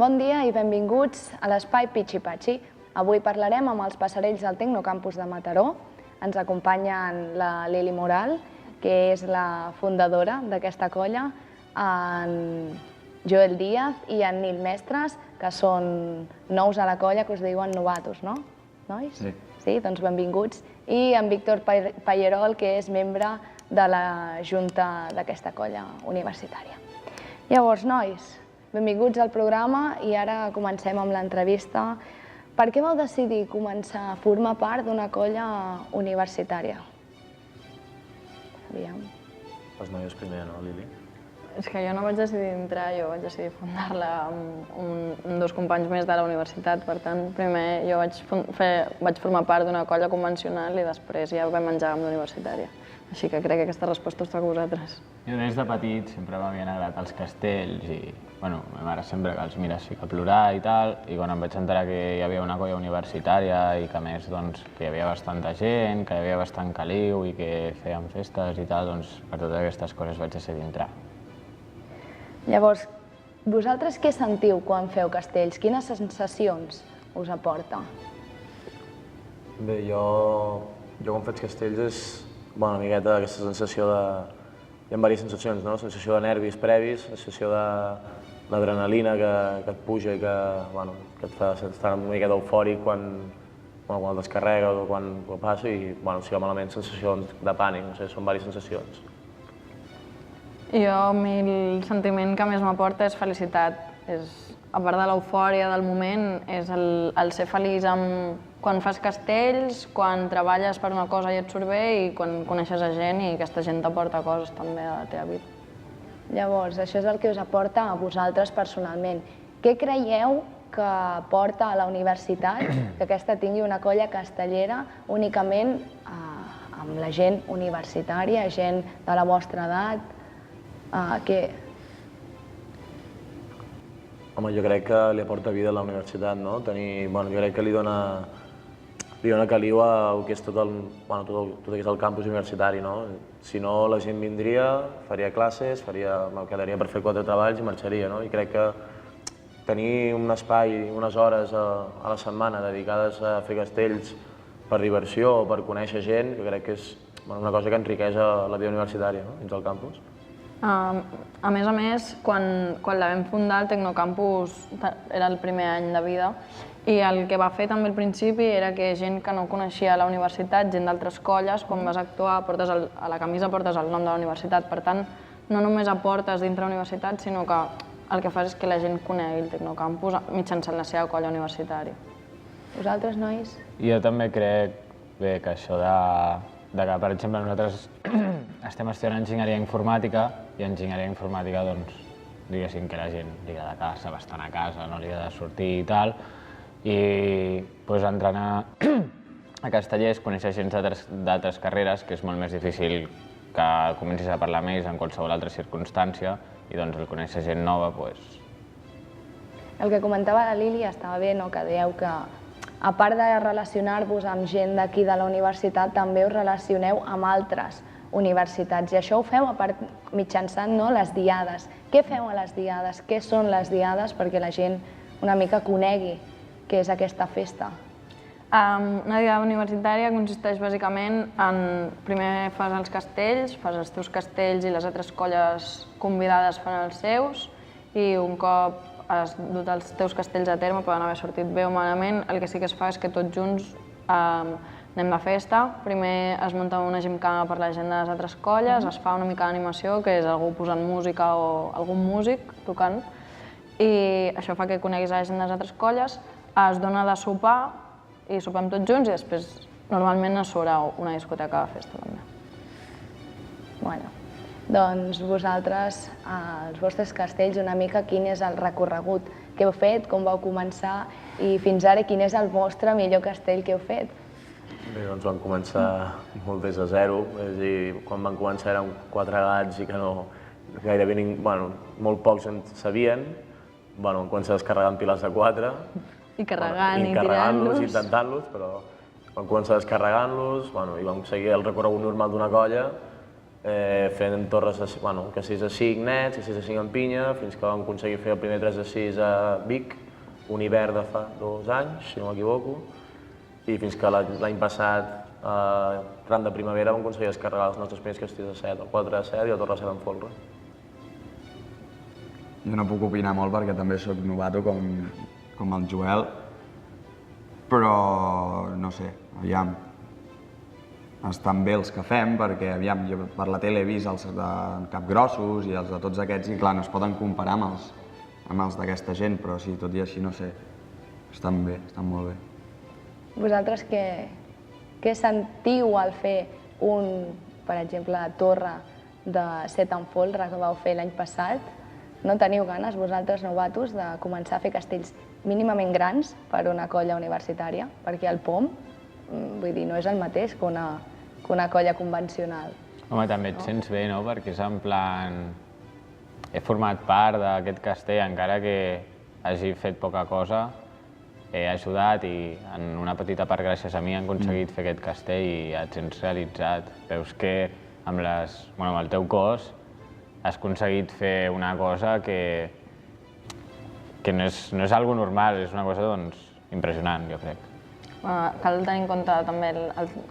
Bon dia i benvinguts a l'Espai Pitxi Patxi. Avui parlarem amb els passarells del Tecnocampus de Mataró. Ens acompanyen la Lili Moral, que és la fundadora d'aquesta colla, en Joel Díaz i en Nil Mestres, que són nous a la colla, que us diuen novatos, no? Nois? Sí. Sí, doncs benvinguts. I en Víctor Pallerol, que és membre de la junta d'aquesta colla universitària. Llavors, nois, benvinguts al programa i ara comencem amb l'entrevista. Per què vau decidir començar a formar part d'una colla universitària? Aviam. Les noies primer, no, Lili? És que jo no vaig decidir entrar, jo vaig decidir fundar-la amb dos companys més de la universitat. Per tant, primer jo vaig formar part d'una colla convencional i després ja vam menjar amb l'universitària. Així que crec que aquesta resposta us toca a vosaltres. Jo des de petit sempre m'havien agradat els castells i, bueno, ma mare sempre que els mira així que plorar i tal, i quan em vaig enterar que hi havia una colla universitària i que a més doncs, que hi havia bastanta gent, que hi havia bastant caliu i que fèiem festes i tal, doncs per totes aquestes coses vaig decidir entrar. Llavors, vosaltres què sentiu quan feu castells? Quines sensacions us aporta? Bé, jo quan faig castells és una miqueta aquesta sensació de... Hi ha diverses sensacions, no? Sensació de nervis previs, sensació de l'adrenalina que et puja i que et fa estar una miqueta eufòric quan el descarrega o quan ho passa i, si va malament, sensacions de pànic, no sé, són diverses sensacions. Jo, a mi el sentiment que més m'aporta és felicitat. A part de l'eufòria del moment, és el ser feliç quan fas castells, quan treballes per una cosa i et surt bé i quan coneixes a gent i aquesta gent t'aporta coses també a la teva vida. Llavors, això és el que us aporta a vosaltres personalment. Què creieu que aporta a la universitat que aquesta tingui una colla castellera únicament amb la gent universitària, gent de la vostra edat? Home, jo crec que li aporta vida a la universitat, no? Jo crec que li dona caliu al que és tot el que és el campus universitari, no? Si no, la gent vindria, faria classes, quedaria per fer 4 treballs i marxaria, no? I crec que tenir un espai, unes hores a la setmana dedicades a fer castells per diversió o per conèixer gent, jo crec que és una cosa que enriqueix la vida universitària, no? Dins del campus. A més, quan la vam fundar, el Tecnocampus era el primer any de vida i el que va fer també al principi era que gent que no coneixia la universitat, gent d'altres colles, quan vas actuar, a la camisa portes el nom de la universitat. Per tant, no només aportes dintre la universitat, sinó que el que fas és que la gent conegui el Tecnocampus mitjançant la seva colla universitària. Vosaltres, nois? Jo també crec que això de que, per exemple, nosaltres estem estudiant enginyeria informàtica i enginyeria informàtica, doncs, diguéssim que la gent li ha de casa, bastant a casa, no li ha de sortir i tal, i entrenar a castellers, conèixer gent d'altres carreres, que és molt més difícil que comencis a parlar més en qualsevol altra circumstància, i doncs el conèixer gent nova, doncs... El que comentava la Lili estava bé, no? Que dèieu que a part de relacionar-vos amb gent d'aquí de la universitat, també us relacioneu amb altres universitats. I això ho feu mitjançant les diades. Què feu a les diades? Què són les diades perquè la gent una mica conegui què és aquesta festa? Una diada universitària consisteix bàsicament en... Primer fas els castells, fas els teus castells i les altres colles convidades fan els seus i un cop has dut els teus castells a terme, poden haver sortit bé o malament, el que sí que es fa és que tots junts anem de festa. Primer es munta una gimcana per la gent de les altres colles, es fa una mica d'animació, que és algú posant música o algun músic tocant, i això fa que coneguis la gent de les altres colles, es dona de sopar i sopem tots junts i després normalment es surt a una discoteca de festa també. Bueno, doncs vosaltres, els vostres castells, una mica quin és el recorregut que heu fet, com vau començar i fins ara quin és el vostre millor castell que heu fet? Bé, doncs vam començar molt des de zero, és a dir, quan vam començar érem 4 gats i que gairebé molt pocs en sabien. Vam començar descarregant pilars de 4. I carregant i tirant-los. Intentant-los, però vam començar descarregant-los i vam seguir el recorregut normal d'una colla fent torres de, que 6 de 5 nets i 6 de 5 en pinya, fins que vam aconseguir fer el primer 3 de 6 a Vic, un hivern de fa 2 anys, si no m'equivoco, i fins que l'any passat, tram de primavera, vam aconseguir descarregar els nostres primers castells de 7, el 4 de 7 i el torre 7 en folre. Jo no puc opinar molt perquè també sóc novato com el Joel, però no sé, aviam, estan bé els que fem perquè, aviam, jo per la tele he vist els de Capgrossos i els de tots aquests i clar, no es poden comparar amb els d'aquesta gent, però sí, tot i així, no sé, estan bé, estan molt bé. Vosaltres què sentiu al fer per exemple, torre de 7 en folre que vau fer l'any passat? No teniu ganes, vosaltres novatos, de començar a fer castells mínimament grans per una colla universitària? Perquè el POM, vull dir, no és el mateix que una colla convencional. Home, també et sents bé, no? Perquè és en plan... He format part d'aquest castell, encara que hagi fet poca cosa, he ajudat i en una petita part gràcies a mi han aconseguit fer aquest castell i et sents realitzat. Veus que amb el teu cos has aconseguit fer una cosa que no és algo normal, és una cosa impressionant, jo crec. Cal tenir en compte també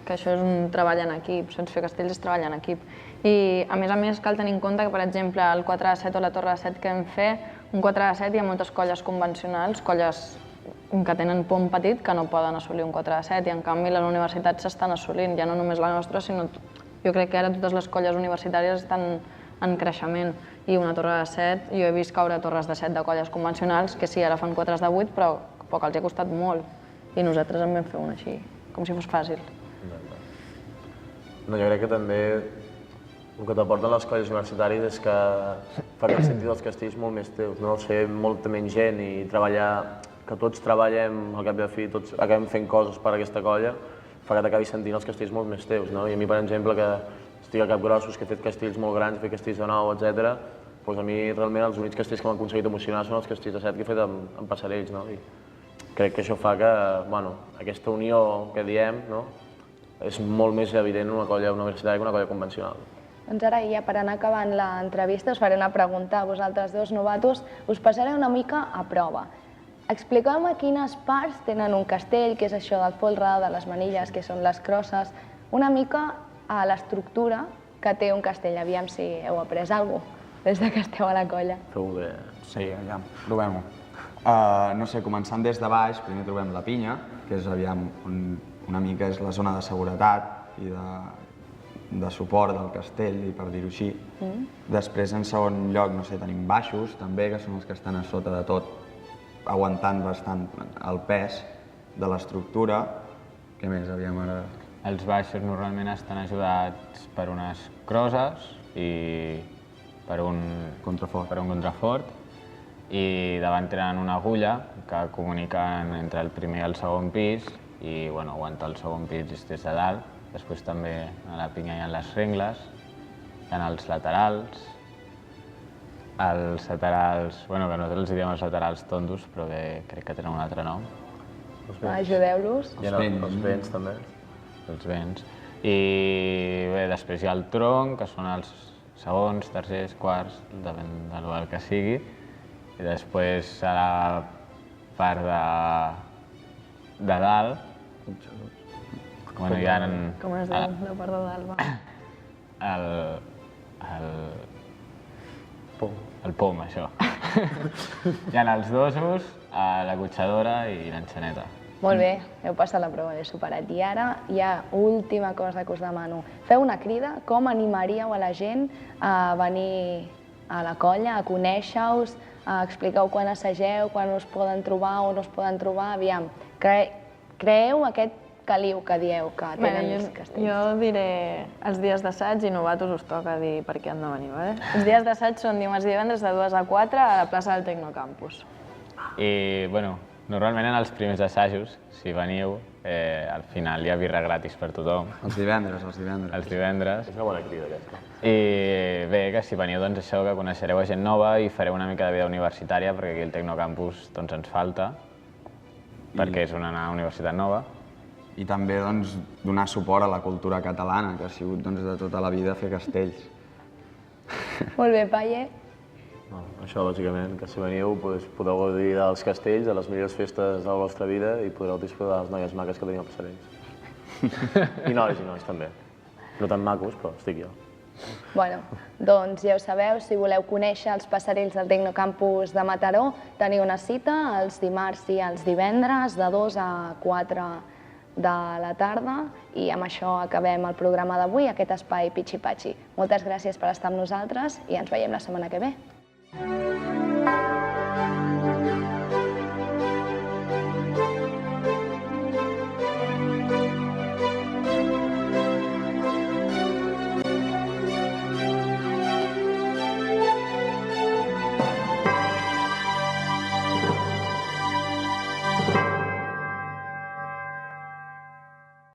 que això és un treball en equip, saps? Fer castells és treball en equip. I a més cal tenir en compte que, per exemple, el 4 de 7 o la torre de 7 que vam fer, un 4 de 7 hi ha moltes colles convencionals, colles que tenen pom petit que no poden assolir un 4 de 7 i en canvi les universitats s'estan assolint, ja no només la nostra, sinó jo crec que ara totes les colles universitàries estan en creixement i una torre de 7, jo he vist caure torres de 7 de colles convencionals que sí, ara fan 4 de 8 però que els ha costat molt i nosaltres en vam fer una així, com si fos fàcil. No, jo crec que també el que t'aporten les colles universitàries és que fa que sentir els castells molt més teus, no? Ser molta menys gent i treballar, que tots treballem, al cap de fi, tots acabem fent coses per a aquesta colla, fa que t'acabis sentint els castells molt més teus, no? I a mi, per exemple, que estic a Capgrossos, que he fet castells molt grans, he fet castells de 9, etc., doncs a mi realment els únics castells que m'han aconseguit emocionar són els castells de 7 que he fet amb passarells, no? I crec que això fa que, bueno, aquesta unió que diem, no? És molt més evident en una colla universitària que una colla convencional. Doncs ara, ja per anar acabant l'entrevista, us faré una pregunta a vosaltres dos novatos. Us passaré una mica a prova. Expliqueu-me quines parts tenen un castell, què és això del folre, de les manilles, què són les crosses, una mica a l'estructura que té un castell. Aviam si heu après alguna cosa des que esteu a la colla. Feu bé. Sí, aviam, provem-ho. No sé, començant des de baix, primer trobem la pinya, que és, aviam, una mica és la zona de seguretat i de suport del castell, i per dir-ho així. Després, en segon lloc, no sé, tenim baixos, també, que són els que estan a sota de tot, aguantant bastant el pes de l'estructura. Què més, aviam, ara? Els baixos normalment estan ajudats per unes crosses i per un contrafort, i davant tenen una agulla que comuniquen entre el primer i el segon pis i aguanta el segon pis des de dalt. Després també a la pinya hi ha les rengles, hi ha els laterals. Els laterals, que nosaltres els diem els laterals tontos, però crec que tenen un altre nom. Ajudeu-los. I els vents també. Els vents. I bé, després hi ha el tronc, que són els segons, tercers, quarts, depèn del que sigui. I després a la part de dalt, hi ha... Com es diu, la part de dalt, va? El pom, això. Hi ha els dosos, la cotxadora i l'enxaneta. Molt bé, heu passat la prova, l'he superat. I ara hi ha última cosa que us demano. Feu una crida, com animaríeu a la gent a venir a la colla, a conèixer-us, a expliqueu quan assageu, quan us poden trobar o no us poden trobar. Aviam, creeu aquest caliu que dieu que tenen els castells. Jo diré els dies d'assaig i novatos us toca dir per què han de venir, vale? Els dies d'assaig són dimarts i divendres de 2 a 4 a la plaça del Tecnocampus. I, normalment en els primers assajos, si veniu, al final hi ha birra gratis per tothom. Els divendres. Els divendres. És una bona crida, aquesta. I bé, que si veniu, doncs això, que coneixereu a gent nova i fareu una mica de vida universitària, perquè aquí el Tecnocampus ens falta, perquè és una universitat nova. i també doncs, donar suport a la cultura catalana, que ha sigut doncs, de tota la vida fer castells. Molt bé, Palle. Això, bàsicament, que si veniu podeu gaudir dels castells, de les millors festes de la vostra vida i podreu disfrutar de les noies maques que teniu als passerells. I nois també. No tan macos, però estic jo. Bueno, doncs ja ho sabeu, si voleu conèixer els passerells del Tecnocampus de Mataró, teniu una cita els dimarts i els divendres de 2 a 4 de la tarda i amb això acabem el programa d'avui, aquest espai Pitxi Patxi. Moltes gràcies per estar amb nosaltres i ens veiem la setmana que ve.